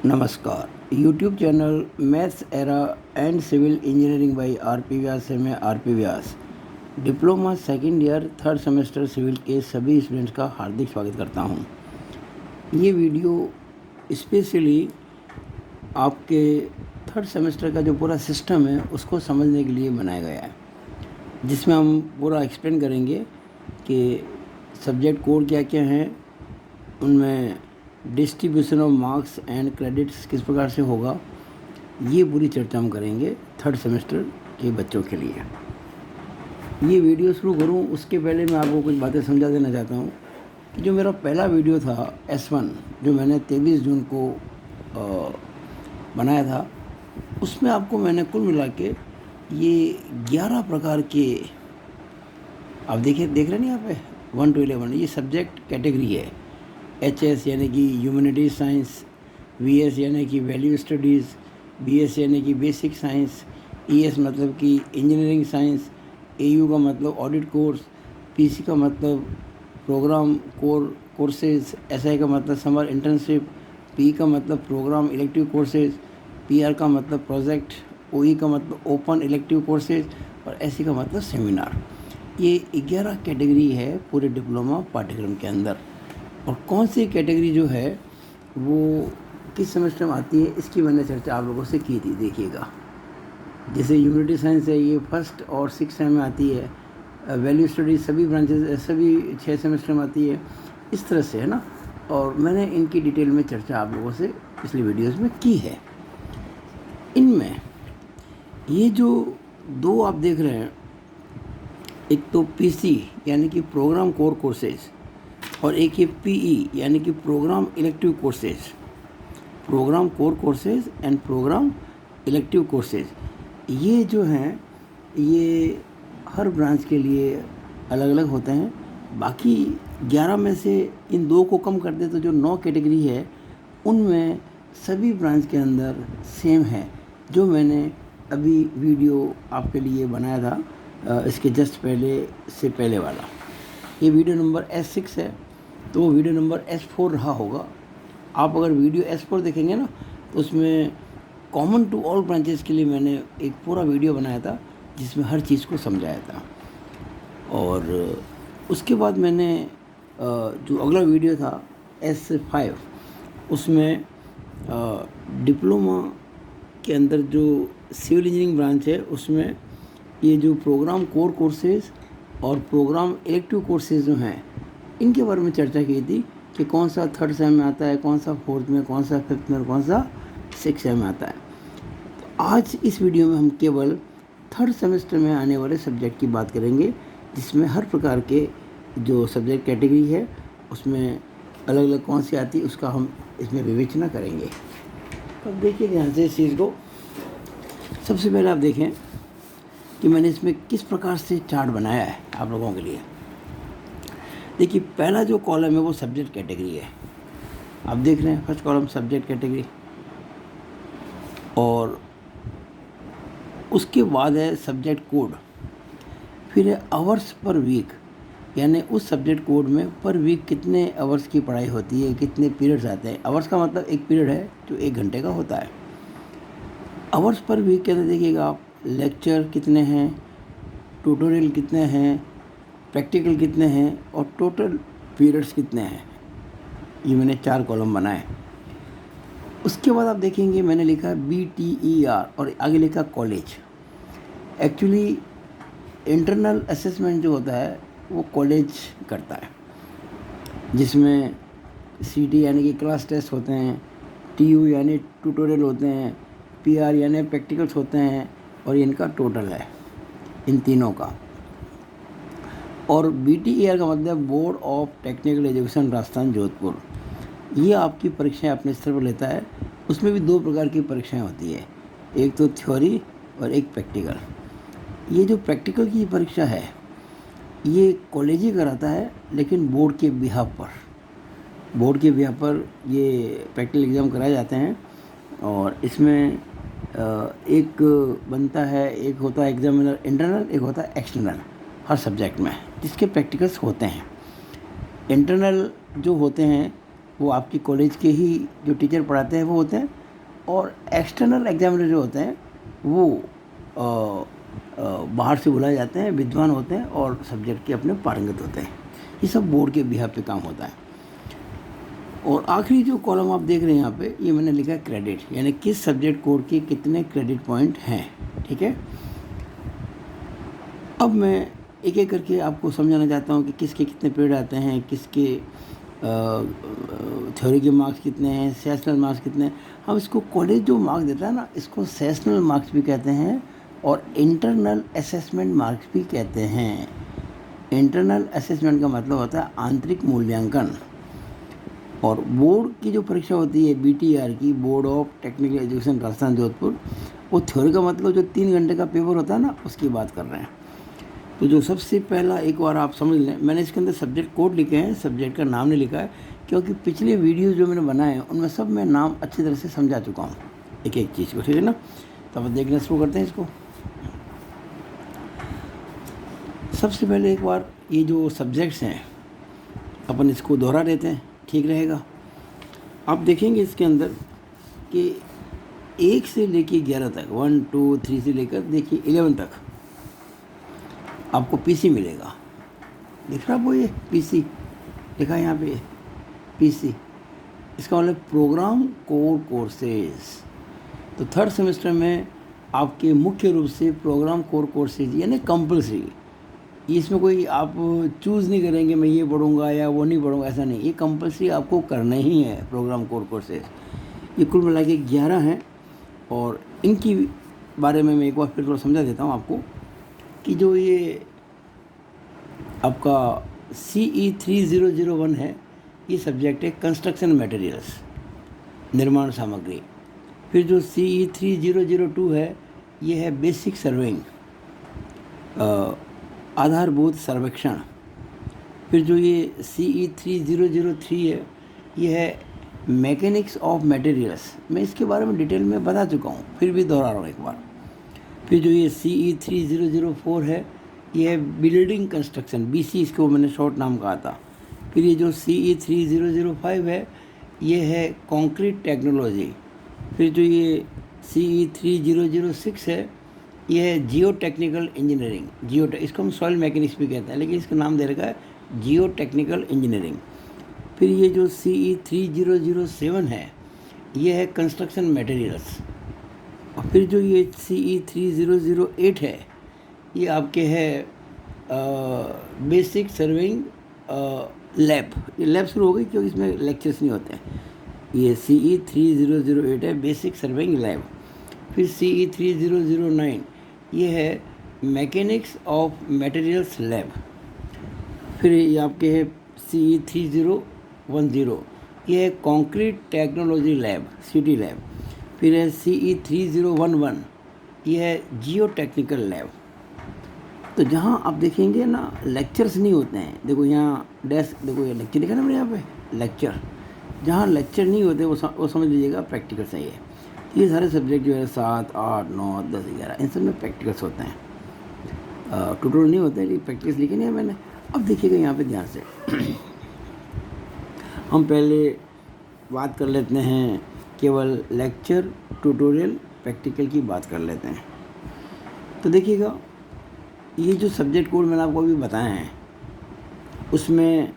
नमस्कार। YouTube channel maths era and civil engineering by R P. Vyas से मैं R P. Vyas diploma second year third semester civil के सभी students का हार्दिक स्वागत करता हूं। ये वीडियो स्पेशली आपके थर्ड सेमेस्टर का जो पूरा सिस्टम है उसको समझने के लिए बनाया गया है, जिसमें हम पूरा एक्सप्लेन करेंगे कि सब्जेक्ट कोड क्या क्या हैं, उनमें distribution of marks and credits किस प्रकार से होगा। ये पूरी चर्चा हम करेंगे थर्ड सेमेस्टर के बच्चों के लिए। ये वीडियो शुरू करूं उसके पहले मैं आपको कुछ बातें समझा देना चाहता हूं कि जो मेरा पहला वीडियो था S1 जो मैंने 23 जून को बनाया था, उसमें आपको मैंने कुल मिला के ये 11 प्रकार के, आप देख रहे हैं यहाँ पे 1 to 11 ये सब्जेक्ट कैटेगरी है। HS यानी कि ह्यूमैनिटीज साइंस, VS यानी कि वैल्यू स्टडीज़, BS यानी कि बेसिक साइंस, ES मतलब कि इंजीनियरिंग साइंस, AU का मतलब ऑडिट कोर्स, PC का मतलब प्रोग्राम कोर्सेज, SI का मतलब समर इंटर्नशिप, PE का मतलब प्रोग्राम इलेक्टिव कोर्सेज, PR का मतलब प्रोजेक्ट, OE का मतलब ओपन इलेक्टिव कोर्सेज और SE का मतलब सेमिनार। ये 11 कैटेगरी है पूरे डिप्लोमा पाठ्यक्रम के अंदर। और कौन सी कैटेगरी जो है वो किस सेमेस्टर में आती है इसकी मैंने चर्चा आप लोगों से की थी। देखिएगा, जैसे ह्यूमैनिटी साइंस है ये फर्स्ट और 6 सेम में आती है, वैल्यू स्टडीज सभी ब्रांचेज सभी 6 सेमेस्टर में आती है, इस तरह से है ना। और मैंने इनकी डिटेल में चर्चा आप लोगों से पिछली वीडियोज़ में की है। इनमें ये जो दो आप देख रहे हैं, एक तो PC यानी कि प्रोग्राम कोर कोर्सेज और एक ये PE यानी कि program elective courses, program core courses and program elective courses. ये जो हैं ये हर ब्रांच के लिए अलग अलग होते हैं। बाकी 11 में से इन दो को कम कर दे तो जो 9 कैटेगरी है उनमें सभी ब्रांच के अंदर सेम है, जो मैंने अभी वीडियो आपके लिए बनाया था इसके जस्ट पहले वाला। ये वीडियो नंबर S6 है, तो वो वीडियो नंबर S4 रहा होगा। आप अगर वीडियो S4 देखेंगे ना तो उसमें कॉमन टू ऑल ब्रांचेस के लिए मैंने एक पूरा वीडियो बनाया था जिसमें हर चीज़ को समझाया था। और उसके बाद मैंने जो अगला वीडियो था S5, उसमें डिप्लोमा के अंदर जो सिविल इंजीनियरिंग ब्रांच है उसमें ये जो प्रोग्राम कोर कोर्सेज और प्रोग्राम इलेक्टिव कोर्सेज जो हैं इनके बारे में चर्चा की थी कि कौन सा थर्ड सेम में आता है, कौन सा फोर्थ में, कौन सा फिफ्थ में और कौन सा 6 सेम में आता है। तो आज इस वीडियो में हम केवल थर्ड सेमेस्टर में आने वाले सब्जेक्ट की बात करेंगे, जिसमें हर प्रकार के जो सब्जेक्ट कैटेगरी है उसमें अलग अलग कौन सी आती है उसका हम इसमें विवेचना करेंगे। तो अब देखिए ध्यान से इस चीज़ को। सबसे पहले आप देखें कि मैंने इसमें किस प्रकार से चार्ट बनाया है आप लोगों के लिए। देखिए, पहला जो कॉलम है वो सब्जेक्ट कैटेगरी है। आप देख रहे हैं फर्स्ट कॉलम सब्जेक्ट कैटेगरी, और उसके बाद है सब्जेक्ट कोड, फिर है आवर्स पर वीक, यानी उस सब्जेक्ट कोड में पर वीक कितने आवर्स की पढ़ाई होती है, कितने पीरियड्स आते हैं। आवर्स का मतलब एक पीरियड है जो 1 घंटे का होता है। आवर्स पर वीक के अंदर देखिएगा आप लेक्चर कितने हैं, ट्यूटोरियल कितने हैं, प्रैक्टिकल कितने हैं और टोटल पीरियड्स कितने हैं। ये मैंने 4 कॉलम बनाए। उसके बाद आप देखेंगे मैंने लिखा BTER और आगे लिखा कॉलेज। एक्चुअली इंटरनल असेसमेंट जो होता है वो कॉलेज करता है, जिसमें CT यानी कि क्लास टेस्ट होते हैं, TU यानी ट्यूटोरियल होते हैं, PR यानी प्रैक्टिकल्स होते हैं, और इनका टोटल है इन तीनों का। और BTER का मतलब board of technical education Rajasthan Jodhpur. ये आपकी परीक्षाएं अपने स्तर पर लेता है। उसमें भी 2 प्रकार की परीक्षाएं होती है, एक तो थ्योरी और एक प्रैक्टिकल। ये जो प्रैक्टिकल की परीक्षा है ये कॉलेज ही कराता है, लेकिन बोर्ड के बिहाफ पर ये प्रैक्टिकल एग्ज़ाम कराए जाते हैं। और इसमें एक बनता है, एक होता है एग्जामिनर इंटरनल, एक होता है एक्सटर्नल हर सब्जेक्ट में, जिसके प्रैक्टिकल्स होते हैं। इंटरनल जो होते हैं वो आपकी कॉलेज के ही जो टीचर पढ़ाते हैं वो होते हैं, और एक्सटर्नल एग्जामिनर जो होते हैं वो बाहर से बुलाए जाते हैं, विद्वान होते हैं और सब्जेक्ट के अपने पारंगत होते हैं। ये सब बोर्ड के बिहाफ पे काम होता है। और आखिरी जो कॉलम आप देख रहे हैं यहाँ पे, ये मैंने लिखा है क्रेडिट, यानी किस सब्जेक्ट कोड के कितने क्रेडिट पॉइंट हैं। ठीक है, अब मैं एक एक करके आपको समझाना चाहता हूँ कि किसके कितने पीरियड आते हैं, किसके थ्योरी के मार्क्स कितने हैं, सेशनल मार्क्स कितने हैं। हम इसको कॉलेज जो मार्क्स देता है ना, इसको सेशनल मार्क्स भी कहते हैं और इंटरनल असेसमेंट मार्क्स भी कहते हैं। इंटरनल असेसमेंट का मतलब होता है आंतरिक मूल्यांकन। और बोर्ड की जो परीक्षा होती है BTR की, board of technical education Rajasthan Jodhpur, वो थ्योरी का मतलब जो 3 घंटे का पेपर होता है ना, उसकी बात कर रहे हैं। तो जो सबसे पहला एक बार आप समझ लें, मैंने इसके अंदर सब्जेक्ट कोड लिखे हैं, सब्जेक्ट का नाम नहीं लिखा है, क्योंकि पिछले वीडियो जो मैंने बनाए हैं उनमें सब मैं नाम अच्छी तरह से समझा चुका हूँ एक एक चीज़ को। ठीक है ना, तो अब देखना शुरू करते हैं इसको। सबसे पहले एक बार ये जो सब्जेक्ट्स हैं अपन इसको दोहरा देते हैं, ठीक रहेगा। आप देखेंगे इसके अंदर कि 1 से लेके 11 तक, 1 2 3 से लेकर देखिए 11 तक आपको PC मिलेगा। दिख रहा वो, ये PC लिखा है यहाँ पे, PC, इसका मतलब प्रोग्राम कोर कोर्सेज। तो 3rd सेमेस्टर में आपके मुख्य रूप से प्रोग्राम कोर कोर्सेज यानी कंपल्सरी, इसमें कोई आप चूज़ नहीं करेंगे मैं ये पढ़ूंगा या वो नहीं पढ़ूंगा, ऐसा नहीं, ये कंपल्सरी आपको करना ही है प्रोग्राम कोर कोर्सेज। ये कुल मिला के 11 हैं और इनकी बारे में मैं एक बार फिर थोड़ा समझा देता हूँ आपको कि जो ये आपका CE 3001 है, ये सब्जेक्ट है कंस्ट्रक्शन मटेरियल्स, निर्माण सामग्री। फिर जो CE 3002 है, ये है बेसिक सर्वेइंग, आधारभूत सर्वेक्षण। फिर जो ये CE 3003 है, ये है मैकेनिक्स ऑफ मटेरियल्स। मैं इसके बारे में डिटेल में बता चुका हूँ, फिर भी दोहरा रहा हूँ एक बार। फिर जो ये CE 3004 है, ये है बिल्डिंग कंस्ट्रक्शन, BC इसको मैंने शॉर्ट नाम कहा था। फिर ये जो CE 3005 है, ये है कंक्रीट टेक्नोलॉजी। फिर जो ये CE 3006 है, ये है जियो टेक्निकल इंजीनियरिंग, इसको हम सॉइल मैकेनिक्स भी कहते हैं, लेकिन इसका नाम दे रखा है जियो टेक्निकल इंजीनियरिंग। फिर ये जो CE 3007 है, ये है कंस्ट्रक्शन मटेरियल्स। और फिर जो ये CE 3008 है, ये आपके है बेसिक सर्वेइंग लैब। ये लैब शुरू हो गई क्योंकि इसमें लेक्चर्स नहीं होते हैं। ये CE 3008 है बेसिक सर्वेइंग लैब। फिर CE 3009 ये है मैकेनिक्स ऑफ मटेरियल्स लैब। फिर ये आपके है CE 3010, ये है concrete technology lab, city lab. फिर है CE 3011, ये है जियो टेक्निकल लैब। तो जहाँ आप देखेंगे ना लेक्चर्स नहीं होते हैं, देखो यहाँ डेस्क, देखो ये लेक्चर लिखा ना मेरे यहाँ पे लेक्चर, जहाँ लेक्चर नहीं होते वो समझ लीजिएगा प्रैक्टिकल सही है। ये सारे सब्जेक्ट जो है 7, 8, 9, 10, 11 इन सब में प्रैक्टिकल्स होते हैं, ट्यूटोरियल नहीं होते, लेकिन प्रैक्टिस लिखी नहीं है मैंने। अब देखिएगा यहाँ पे ध्यान से हम पहले बात कर लेते हैं, केवल लेक्चर ट्यूटोरियल प्रैक्टिकल की बात कर लेते हैं। तो देखिएगा ये जो सब्जेक्ट कोड मैंने आपको अभी बताए हैं, उसमें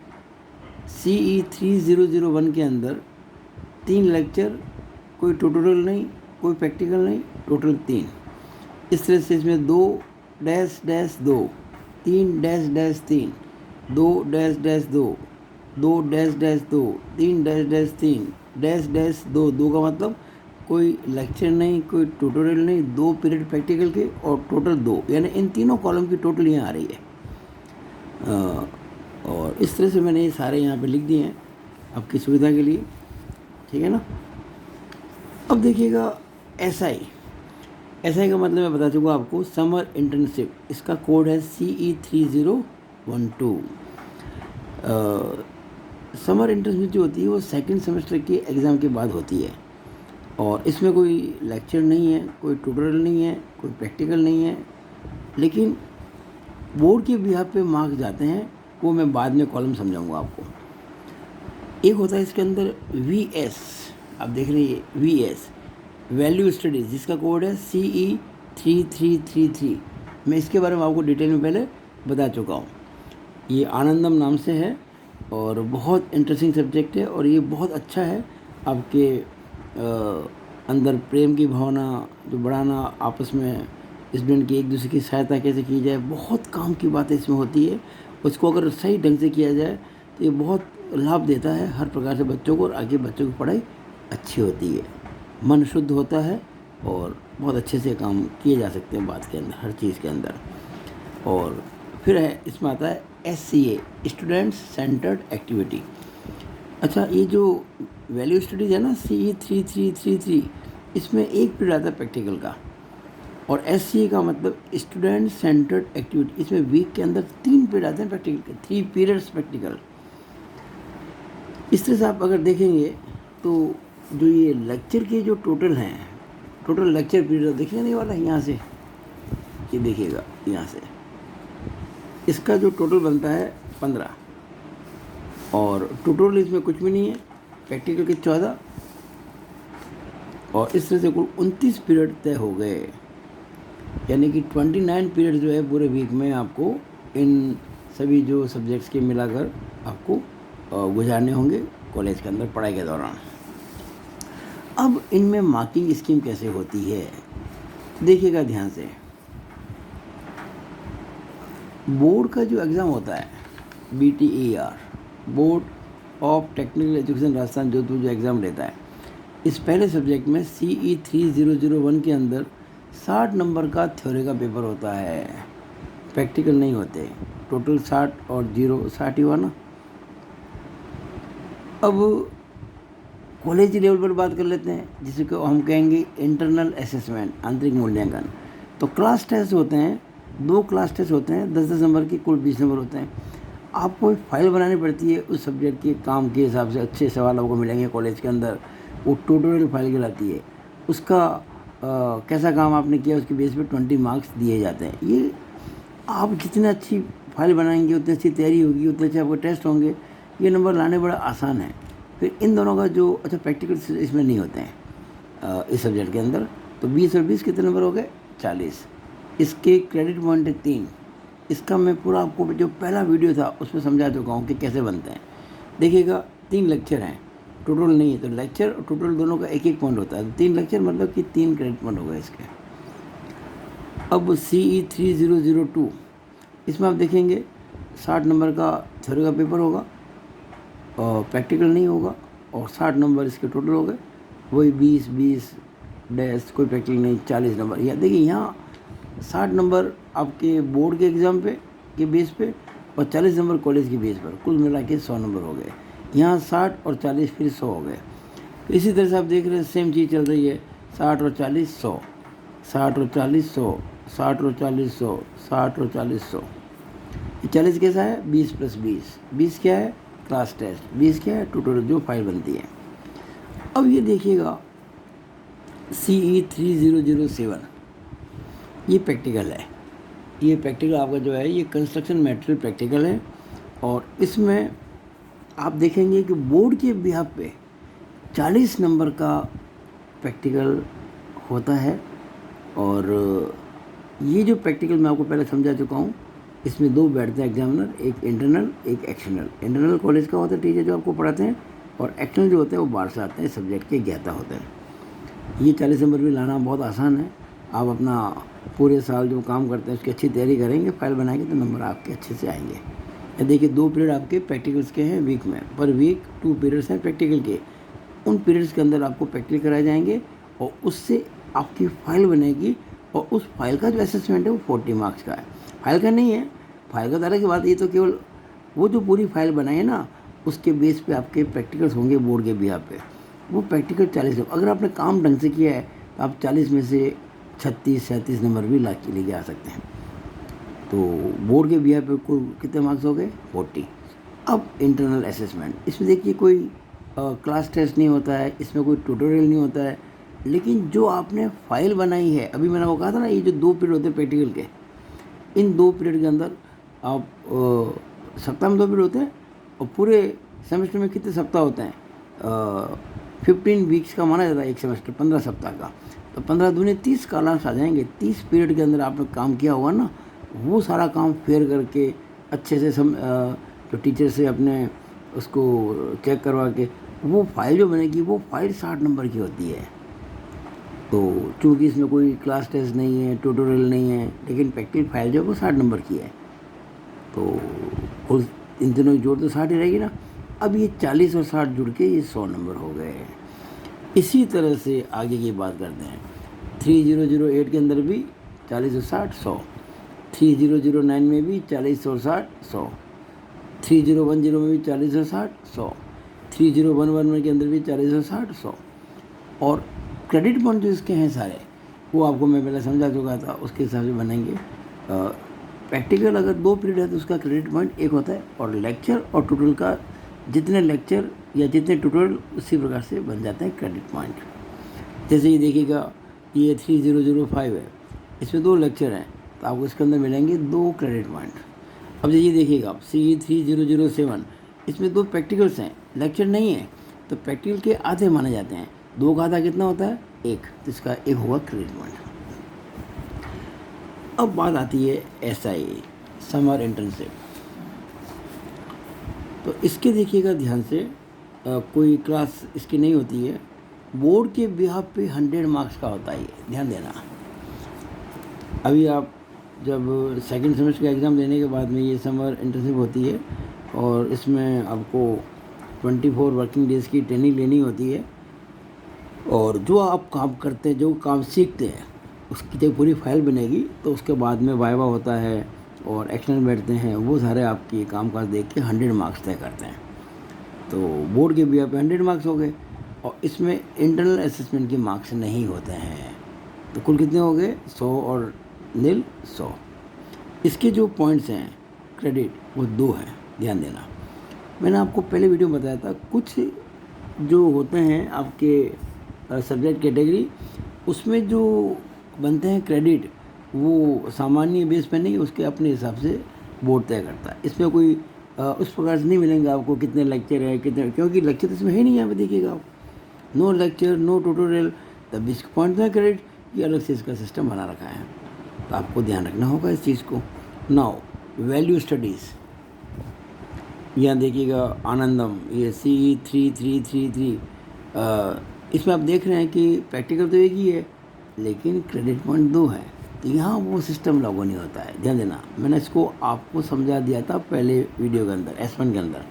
CE 3001 के अंदर 3 लेक्चर, कोई ट्यूटोरियल नहीं, कोई प्रैक्टिकल नहीं, टोटल 3। इस तरह से इसमें 2-2, 3-3, 2-2, 2-2, 3-3, 2 का मतलब कोई लेक्चर नहीं, कोई ट्यूटोरियल नहीं, 2 पीरियड प्रैक्टिकल के और टोटल 2, यानी इन तीनों कॉलम की टोटल यहाँ आ रही है। और इस तरह से मैंने ये सारे यहाँ पे लिख दिए हैं आपकी सुविधा के लिए, ठीक है ना। अब देखिएगा SI का मतलब मैं बता चुका आपको, समर इंटर्नशिप। इसका कोड है CE 3012। समर इंटर्नशिप जो होती है वो 2nd सेमेस्टर के एग्ज़ाम के बाद होती है, और इसमें कोई लेक्चर नहीं है, कोई ट्यूटोरियल नहीं है, कोई प्रैक्टिकल नहीं है, लेकिन बोर्ड के बिहाफ पे मार्क्स जाते हैं, वो मैं बाद में कॉलम समझाऊंगा आपको। एक होता है इसके अंदर VS, आप देख रहे हैं VS वैल्यू स्टडीज़, जिसका कोड है CE3333। मैं इसके बारे में आपको डिटेल में पहले बता चुका हूँ। ये आनंदम नाम से है और बहुत इंटरेस्टिंग सब्जेक्ट है और ये बहुत अच्छा है आपके अंदर प्रेम की भावना जो बढ़ाना, आपस में स्टूडेंट की एक दूसरे की सहायता कैसे की जाए, बहुत काम की बातें इसमें होती है। उसको अगर सही ढंग से किया जाए तो ये बहुत लाभ देता है हर प्रकार से बच्चों को, और आगे बच्चों की पढ़ाई अच्छी होती है, मन शुद्ध होता है और बहुत अच्छे से काम किए जा सकते हैं बात के अंदर, हर चीज़ के अंदर। और फिर है इसमें आता है SCA, स्टूडेंट्स सेंटर्ड एक्टिविटी। अच्छा, ये जो वैल्यू स्टडीज़ है ना CE3333, इसमें एक पीरियड आता है प्रैक्टिकल का, और SCA का मतलब स्टूडेंट सेंटर्ड एक्टिविटी। इसमें वीक के अंदर 3 पीरियड आते हैं प्रैक्टिकल के, 3 पीरियड्स प्रैक्टिकल। इस तरह से आप अगर देखेंगे तो जो ये लेक्चर के जो टोटल हैं, टोटल लेक्चर पीरियड देखिए नहीं वाला यहाँ से, ये देखिएगा यहाँ से, इसका जो टोटल बनता है 15, और टोटल इसमें कुछ भी नहीं है, प्रैक्टिकल के 14, और इस तरह से कुल 29 पीरियड तय हो गए। यानी कि 29 पीरियड जो है पूरे वीक में आपको इन सभी जो सब्जेक्ट्स के मिलाकर आपको गुजारने होंगे कॉलेज के अंदर पढ़ाई के दौरान। अब इनमें मार्किंग स्कीम कैसे होती है, देखिएगा ध्यान से। बोर्ड का जो एग्ज़ाम होता है BTER, board of technical education Rajasthan Jodhpur, जो एग्ज़ाम लेता है, इस पहले सब्जेक्ट में CE3001 के अंदर 60 नंबर का थ्योरी का पेपर होता है, प्रैक्टिकल नहीं होते। टोटल 60 और 0 60 ही हुआ ना। अब कॉलेज लेवल पर बात कर लेते हैं, जिसको हम कहेंगे इंटरनल असेसमेंट, आंतरिक मूल्यांकन। तो क्लास टेस्ट होते हैं, 2 क्लास टेस्ट होते हैं, 10-10 नंबर की, कुल 20 नंबर होते हैं। आपको एक फाइल बनानी पड़ती है उस सब्जेक्ट के काम के हिसाब से, अच्छे सवाल आपको मिलेंगे कॉलेज के अंदर, वो ट्यूटोरियल फाइल कहलाती है। उसका कैसा काम आपने किया उसके बेस पे 20 मार्क्स दिए जाते हैं। ये आप जितनी अच्छी फाइल बनाएंगे, उतनी अच्छी तैयारी होगी, उतने अच्छे आपको टेस्ट होंगे, ये नंबर लाने बड़ा आसान है। फिर इन दोनों का जो अच्छा प्रैक्टिकल इसमें नहीं होते हैं इस सब्जेक्ट के अंदर। तो 20 और 20 कितने नंबर हो गए? 40। इसके क्रेडिट पॉइंट है 3। इसका मैं पूरा आपको जो पहला वीडियो था उसमें समझा चुका हूँ कि कैसे बनते हैं। देखिएगा 3 लेक्चर हैं, टोटल नहीं है, तो लेक्चर और टोटल दोनों का 1-1 पॉइंट होता है। तो 3 लेक्चर मतलब कि 3 क्रेडिट पॉइंट हो गए इसके। अब CE3002, इसमें आप देखेंगे 60 नंबर का थ्योरी का पेपर होगा और प्रैक्टिकल नहीं होगा, और 60 नंबर इसके टोटल हो गए। वही 20-20 डैश, कोई प्रैक्टिकल नहीं, 40 नंबर। या देखिए यहाँ 60 नंबर आपके बोर्ड के एग्ज़ाम पे के बेस पे और 40 नंबर कॉलेज के बेस पर, कुल मिला के 100 नंबर हो गए। यहाँ 60 और 40 फिर 100 हो गए। इसी तरह से आप देख रहे हैं सेम चीज़ चल रही है, 60 और 40 100, 60 और 40 100, 60 और 40 100, 60 और 40 100। 40 कैसा है? 20 + 20। 20 क्या है? Class test. 20 क्या है? ट्यूटोरियल जो फाइल बनती है। अब ये देखिएगा CE3007, ये प्रैक्टिकल है। ये प्रैक्टिकल आपका जो है ये कंस्ट्रक्शन मटेरियल प्रैक्टिकल है, और इसमें आप देखेंगे कि बोर्ड के बिहाफ पे 40 नंबर का प्रैक्टिकल होता है। और ये जो प्रैक्टिकल मैं आपको पहले समझा चुका हूँ, इसमें 2 बैठते हैं एग्जामिनर, एक इंटरनल एक एक्सटर्नल। इंटरनल कॉलेज का होता है टीचर जो आपको पढ़ाते हैं, और एक्सटर्नल जो होते हैं वो बाहर से आते हैं, सब्जेक्ट के ज्ञाता होते हैं। ये 40 नंबर भी लाना बहुत आसान है। आप अपना पूरे साल जो काम करते हैं उसकी अच्छी तैयारी करेंगे, फाइल बनाएंगे तो नंबर आपके अच्छे से आएंगे। या देखिए 2 पीरियड आपके प्रैक्टिकल्स के हैं वीक में, पर वीक 2 पीरियड्स हैं प्रैक्टिकल के। उन पीरियड्स के अंदर आपको प्रैक्टिकल कराए जाएंगे, और उससे आपकी फ़ाइल बनेगी, और उस फाइल का जो असेसमेंट है वो 40 मार्क्स का है। फाइल का नहीं है, फाइल का तरह की बात, ये तो केवल वो जो पूरी फाइल बनाई है ना, उसके बेस पे आपके प्रैक्टिकल्स होंगे बोर्ड के बिहाफ पे। वो प्रैक्टिकल 40, अगर आपने काम ढंग से किया है तो आप 40 में से 36-37 नंबर भी ला के लेके आ सकते हैं। तो बोर्ड के बिहाफ पे कुल कितने मार्क्स हो गए? 40। अब इंटरनल असेसमेंट, इसमें देखिए कोई क्लास टेस्ट नहीं होता है, इसमें कोई ट्यूटोरियल नहीं होता है, लेकिन जो आपने फाइल बनाई है, अभी मैंने वो कहा था ना, ये जो 2 पीरियड होते हैं प्रैक्टिकल के, इन 2 पीरियड के अंदर आप सप्ताह में 2 पीरियड होते हैं, और पूरे सेमेस्टर में कितने सप्ताह होते हैं? 15 वीक्स का माना जाता है एक सेमेस्टर, 15 सप्ताह का। तो 15 दूनी 30 कालांश आ जाएंगे। 30 पीरियड के अंदर आपने काम किया होगा ना, वो सारा काम फेयर करके अच्छे से जो टीचर से अपने उसको चेक करवा के वो फाइल जो बनेगी, वो फाइल 60 नंबर की होती है। तो चूँकि इसमें कोई क्लास टेस्ट नहीं है, ट्यूटोरियल नहीं है, लेकिन प्रैक्टिकल फाइल जो है वो 60 नंबर की है। तो कुल इन दोनों की जोड़ तो 60 ही रहेगी ना। अब ये 40 और 60 जुड़ के ये 100 नंबर हो गए। इसी तरह से आगे की बात करते हैं। 3008 के अंदर भी 40 और 60 100, 3009 में भी 40 और 60 100, 3010 में भी 40 और 60 100, 3011 के अंदर भी 40 और 60 100। और क्रेडिट पॉइंट जो इसके हैं सारे, वो आपको मैं पहले समझा चुका था, उसके हिसाब से बनेंगे। प्रैक्टिकल अगर 2 पीरियड है तो उसका क्रेडिट पॉइंट 1 होता है, और लेक्चर और ट्यूटोरियल का जितने लेक्चर या जितने ट्यूटोरियल उसी प्रकार से बन जाते हैं क्रेडिट पॉइंट। जैसे ये देखिएगा, ये 3005 है, इसमें 2 लेक्चर हैं तो आपको इसके अंदर मिलेंगे 2 क्रेडिट पॉइंट। अब ये देखिएगा आप CE3007, इसमें 2 प्रैक्टिकल्स हैं, लेक्चर नहीं है, तो प्रैक्टिकल के आधे माने जाते हैं। 2 का आधा कितना होता है? 1, तो इसका 1 होगा क्रेडिट पॉइंट। अब बात आती है SI, समर इंटर्नशिप। तो इसके देखिएगा ध्यान से, कोई क्लास इसकी नहीं होती है, बोर्ड के बिहाफ पे 100 मार्क्स का होता है, ये ध्यान देना। अभी आप जब सेकंड सेमेस्टर का एग्ज़ाम देने के बाद में ये समर इंटर्नशिप होती है, और इसमें आपको 24 वर्किंग डेज़ की ट्रेनिंग लेनी होती है, और जो आप काम करते हैं, जो काम सीखते हैं, उसकी जब पूरी फाइल बनेगी तो उसके बाद में वाइवा होता है और एक्शन बैठते हैं, वो सारे आपके काम काज देख के 100 मार्क्स तय करते हैं। तो बोर्ड के बिहाफ पे 100 मार्क्स हो गए, और इसमें इंटरनल असेसमेंट के मार्क्स नहीं होते हैं। तो कुल कितने हो गए? 100 और नील 100। इसके जो पॉइंट्स हैं क्रेडिट, वो 2 हैं, ध्यान देना। मैंने आपको पहले वीडियो में बताया था, कुछ जो होते हैं आपके सब्जेक्ट कैटेगरी, उसमें जो बनते हैं क्रेडिट, वो सामान्य बेस पे नहीं, उसके अपने हिसाब से बोर्ड तय करता है। इसमें कोई उस प्रकार से नहीं मिलेंगे आपको कितने लेक्चर है, कितने, क्योंकि लेक्चर तो इसमें है नहीं। यहाँ पे देखिएगा आप, नो लेक्चर, नो ट्यूटोरियल, तब इसके पॉइंट में क्रेडिट, ये अलग से इसका सिस्टम बना रखा है। तो आपको ध्यान रखना होगा इस चीज़ को। नाउ वैल्यू स्टडीज़, यहाँ देखिएगा आनंदम, ये CE3333, इसमें आप देख रहे हैं कि प्रैक्टिकल तो एक ही है, लेकिन क्रेडिट पॉइंट 2 है। तो यहाँ वो सिस्टम लागू नहीं होता है, ध्यान देना। मैंने इसको आपको समझा दिया था पहले वीडियो के अंदर, S1 के अंदर,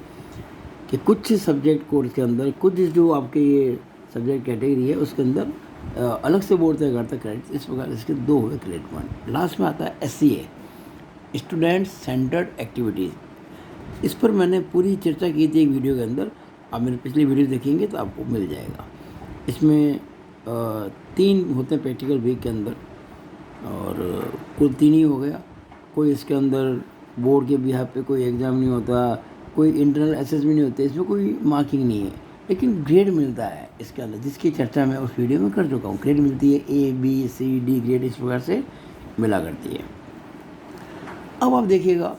कि कुछ सब्जेक्ट कोर्स के अंदर, कुछ जो आपके ये सब्जेक्ट कैटेगरी है उसके अंदर अलग से बोर्ड तय करता है क्रेडिट। इस प्रकार इसके 2 हुए क्रेडिट पॉइंट। लास्ट में आता है SCA, स्टूडेंट सेंटर्ड एक्टिविटीज़। इस पर मैंने पूरी चर्चा की थी एक वीडियो के अंदर, आप मेरी पिछली वीडियो देखेंगे तो आपको मिल जाएगा। इसमें 3 होते हैं प्रैक्टिकल वीक के अंदर, और कुल 3 ही हो गया। कोई इसके अंदर बोर्ड के बिहाफ पे कोई एग्ज़ाम नहीं होता, कोई इंटरनल असेसमेंट नहीं होते, इसमें कोई मार्किंग नहीं है, लेकिन ग्रेड मिलता है इसके अंदर, जिसकी चर्चा मैं उस वीडियो में कर चुका हूँ। ग्रेड मिलती है, A B C D grade इस प्रकार से मिला करती है। अब आप देखिएगा,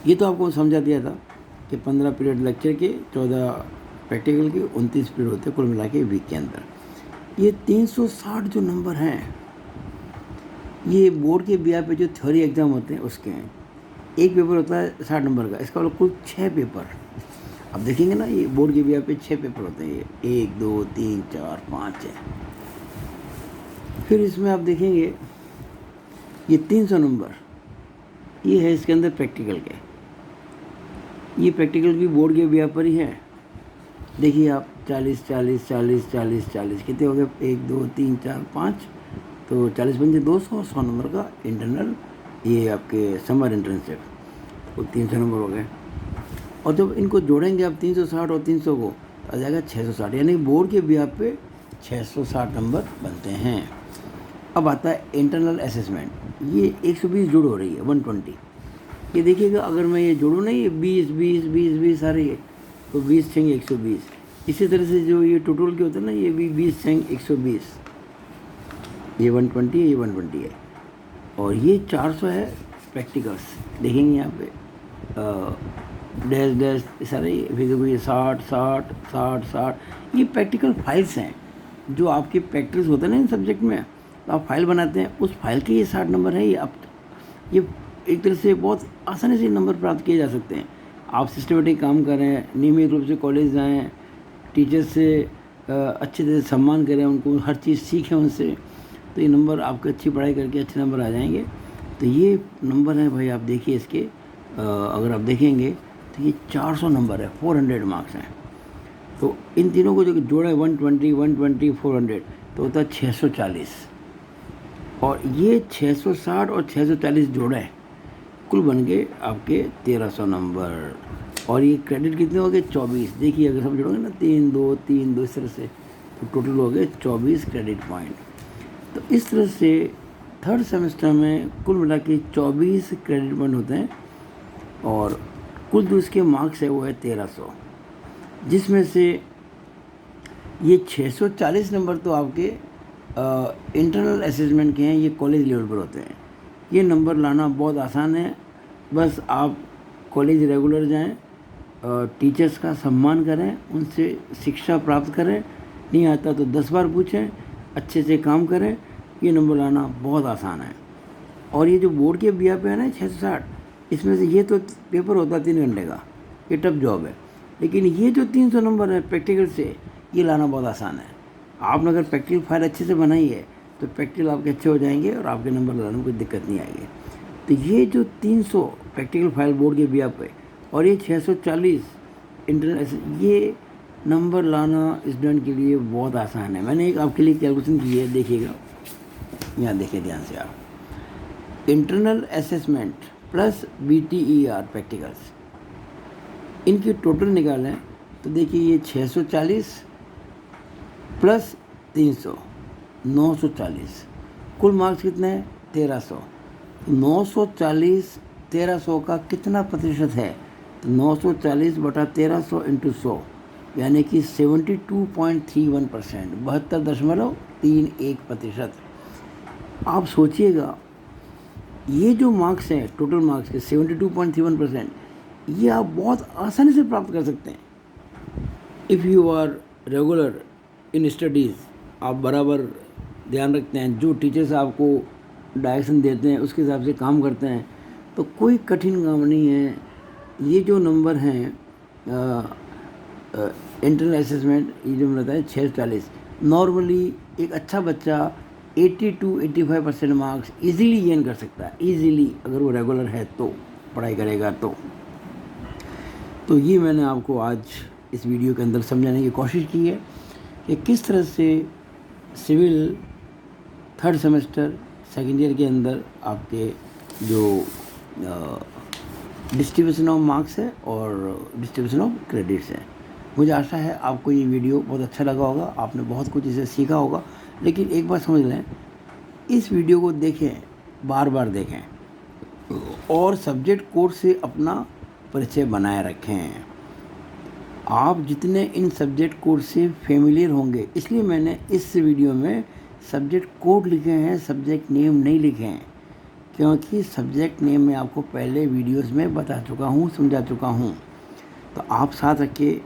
ये तो आपको समझा दिया था कि 15 पीरियड लेक्चर के, 14 प्रैक्टिकल के, 29 पीरियड होते हैं कुल मिला के वीक के अंदर। ये 360 जो नंबर हैं, ये बोर्ड के बिहाफ पे जो थ्योरी एग्ज़ाम होते हैं उसके हैं। एक पेपर होता है 60 नंबर का, इसका मतलब कुल 6 पेपर। अब देखेंगे ना, ये बोर्ड के बिहाफ पे 6 पेपर होते हैं, ये 1 2 3 4 5 है। फिर इसमें आप देखेंगे ये 300 नंबर, ये है इसके अंदर प्रैक्टिकल के। ये प्रैक्टिकल भी बोर्ड के बिहाफ पर ही है। देखिए आप 40 40 40 40 40 कितने हो गए? 1 2 3 4 5, तो 40 पंजे 200, 100 नंबर का इंटरनल, ये आपके समर इंटर्नशिप, तो 300 नंबर हो गए। और जब इनको जोड़ेंगे आप 360 और 300 को, तो आ जाएगा 660, यानी बोर्ड के बिहाफ पे 660 नंबर बनते हैं। अब आता है इंटरनल असेसमेंट, ये 120 जुड़ हो रही है, 120। ये देखिएगा, अगर मैं ये जोड़ूँ ना, ये 20 20 20 20 सारे, तो 20 छंग 120। इसी तरह से जो ये टोटल के होते हैं ना, ये भी 20 छंग 120, ये 120 है, ये 120 है, और ये 400 है प्रैक्टिकल्स। देखेंगे यहाँ पे डैश डैश सारे, फिर देखो ये 60 60 60 60, ये प्रैक्टिकल फाइल्स हैं जो आपके प्रैक्टिस होते हैं ना इन सब्जेक्ट में, तो आप फाइल बनाते हैं, उस फाइल के ये 60 नंबर है। ये आप ये एक तरह से बहुत आसानी से नंबर प्राप्त किए जा सकते हैं। आप सिस्टमेटिक काम करें, नियमित रूप से कॉलेज जाएं, टीचर्स से अच्छे तरह से सम्मान करें, उनको हर चीज़ सीखें उनसे, तो ये नंबर आपके अच्छी पढ़ाई करके अच्छे नंबर आ जाएंगे। तो ये नंबर है भाई, आप देखिए इसके अगर आप देखेंगे तो ये 400 नंबर है, 400 मार्क्स हैं। तो इन तीनों को जो जोड़े 120 120 400 तो होता है 640, और ये 660 और 640 जोड़े कुल बन गए आपके 1300 नंबर। और ये क्रेडिट कितने हो गए? 24। देखिए अगर सब जोड़ोगे ना 3 2 3 2 इस तरह से, तो टोटल हो गए 24 क्रेडिट पॉइंट। तो इस तरह से थर्ड सेमेस्टर में कुल मिला के 24 क्रेडिट पॉइंट होते हैं, और कुल जो इसके मार्क्स है वो है 1300, जिसमें से ये 640 नंबर तो आपके इंटरनल असेसमेंट के हैं, ये कॉलेज लेवल पर होते हैं। ये नंबर लाना बहुत आसान है, बस आप कॉलेज रेगुलर जाएं, टीचर्स का सम्मान करें, उनसे शिक्षा प्राप्त करें, नहीं आता तो 10 बार पूछें, अच्छे से काम करें, ये नंबर लाना बहुत आसान है। और ये जो बोर्ड के बिया पे है ना 660, इसमें से ये तो पेपर होता है 3 घंटे का, ये टफ जॉब है, लेकिन ये जो 300 नंबर है प्रैक्टिकल से, ये लाना बहुत आसान है। आपने अगर प्रैक्टिकल फाइल अच्छे से बनाई है तो प्रैक्टिकल आपके अच्छे हो जाएंगे और आपके नंबर लाने में कोई दिक्कत नहीं आएगी। तो ये जो 300 प्रैक्टिकल फाइल बोर्ड के बिया पे और ये 640 इंटरनल, ये नंबर लाना स्टूडेंट के लिए बहुत आसान है। मैंने एक आपके लिए कैलकुलेशन की है, देखिएगा, यहाँ देखिए ध्यान से आप। Internal assessment plus BTER practicals, इनकी टोटल निकालें तो देखिए ये 640 प्लस 300 940, कुल मार्क्स कितने हैं? 1300। 940 1300 का कितना प्रतिशत है? तो 940 बटा 1300 इंटू 100, यानी कि 72.31%, 72.31%। आप सोचिएगा, ये जो मार्क्स हैं टोटल मार्क्स के 72.31%, ये आप बहुत आसानी से प्राप्त कर सकते हैं if you are regular in studies. आप बराबर ध्यान रखते हैं, जो टीचर्स आपको डायरेक्शन देते हैं उसके हिसाब से काम करते हैं, तो कोई कठिन काम नहीं है। ये जो नंबर हैं इंटरनल असेसमेंट, ये जो मिलता है 640, नॉर्मली एक अच्छा बच्चा 80 to 85% मार्क्स इजीली गेन कर सकता है, इजीली, अगर वो रेगुलर है तो, पढ़ाई करेगा तो ये मैंने आपको आज इस वीडियो के अंदर समझाने की कोशिश की है कि किस तरह से civil third semester second year के अंदर आपके जो डिस्ट्रीब्यूशन ऑफ मार्क्स है और डिस्ट्रीब्यूशन ऑफ क्रेडिट्स है। मुझे आशा है आपको ये वीडियो बहुत अच्छा लगा होगा, आपने बहुत कुछ इसे सीखा होगा। लेकिन एक बात समझ लें, इस वीडियो को देखें, बार बार देखें, और सब्जेक्ट कोड से अपना परिचय बनाए रखें। आप जितने इन सब्जेक्ट कोड से फेमिलियर होंगे, इसलिए मैंने इस वीडियो में सब्जेक्ट कोड लिखे हैं, सब्जेक्ट नेम नहीं लिखे हैं, क्योंकि सब्जेक्ट नेम मैं आपको पहले वीडियोस में बता चुका हूँ, समझा चुका हूँ। तो आप साथ रखिए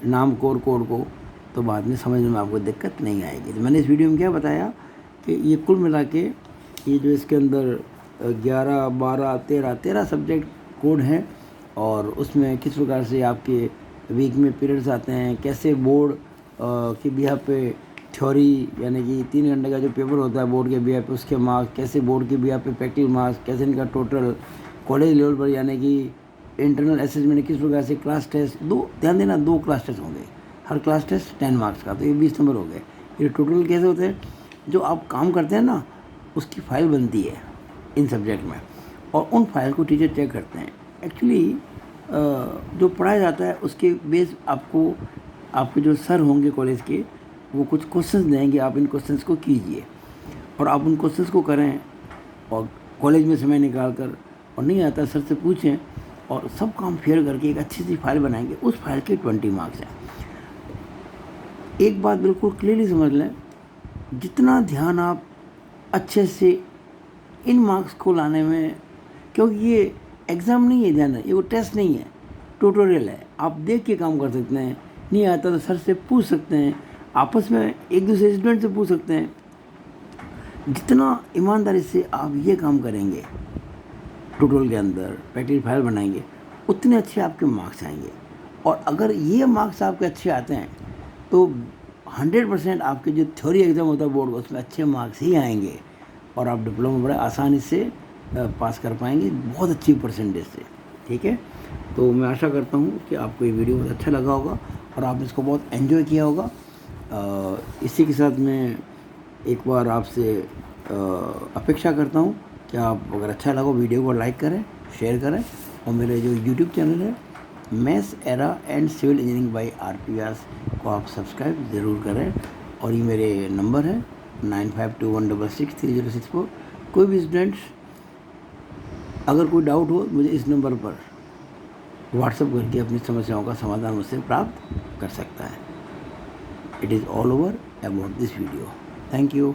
नाम कोड को, तो बाद में समझने में आपको दिक्कत नहीं आएगी। तो मैंने इस वीडियो में क्या बताया कि ये कुल मिला के ये जो इसके अंदर 11 12 13 सब्जेक्ट कोड हैं, और उसमें किस प्रकार से आपके वीक में पीरियड्स आते हैं, कैसे बोर्ड के बिहाफ पे थ्योरी, यानी कि 3 घंटे का जो पेपर होता है बोर्ड के बिहाफ पे, उसके मार्क्स कैसे, बोर्ड के बिहाफ पे प्रैक्टिकल मार्क्स कैसे, इनका टोटल कॉलेज लेवल पर, यानी कि इंटरनल असेसमेंट किस प्रकार से, क्लास टेस्ट, ध्यान देना 2 क्लास टेस्ट होंगे, हर क्लास टेस्ट 10 मार्क्स का, तो ये 20 नंबर हो गए। ये टोटल कैसे होते हैं, जो आप काम करते हैं ना, उसकी फ़ाइल बनती है इन सब्जेक्ट में, और उन फाइल को टीचर चेक करते हैं। एक्चुअली जो पढ़ाया जाता है उसके बेस आपको, आपके जो सर होंगे कॉलेज के, वो कुछ क्वेश्चंस देंगे, आप इन क्वेश्चंस को कीजिए, और आप उन क्वेश्चंस को करें, और कॉलेज में समय निकाल कर, और नहीं आता सर से पूछें, और सब काम फेयर करके एक अच्छी सी फाइल बनाएंगे। उस फाइल के 20 मार्क्स हैं। एक बात बिल्कुल क्लियरली समझ लें, जितना ध्यान आप अच्छे से इन मार्क्स को लाने में, क्योंकि ये एग्ज़ाम नहीं है, ध्यान है, ये वो टेस्ट नहीं है, ट्यूटोरियल है, आप देख के काम कर सकते हैं। नहीं आता तो सर से पूछ सकते हैं, आपस में एक दूसरे स्टूडेंट से पूछ सकते हैं। जितना ईमानदारी से आप ये काम करेंगे ट्यूटोरियल के अंदर, प्रैक्टिस फाइल बनाएंगे, उतने अच्छे आपके मार्क्स आएंगे। और अगर ये मार्क्स आपके अच्छे आते हैं तो 100% आपके जो थ्योरी एग्ज़ाम होता है बोर्ड का, उसमें अच्छे मार्क्स ही आएंगे और आप डिप्लोमा बड़े आसानी से पास कर पाएंगे, बहुत अच्छी परसेंटेज से। ठीक है, तो मैं आशा करता हूँ कि आपको ये वीडियो बहुत अच्छा लगा होगा और आपने इसको बहुत एंजॉय किया होगा। इसी के साथ मैं एक बार आपसे अपेक्षा करता हूँ कि आप अगर अच्छा लगा वीडियो को लाइक करें, शेयर करें और मेरे जो यूट्यूब चैनल है maths era and civil engineering by RP Vyas को आप सब्सक्राइब ज़रूर करें। और ये मेरे नंबर है 9521663064। कोई भी स्टूडेंट्स अगर कोई डाउट हो मुझे इस नंबर पर व्हाट्सएप करके अपनी समस्याओं का समाधान मुझसे प्राप्त कर सकता है। It is all over about this video. Thank you.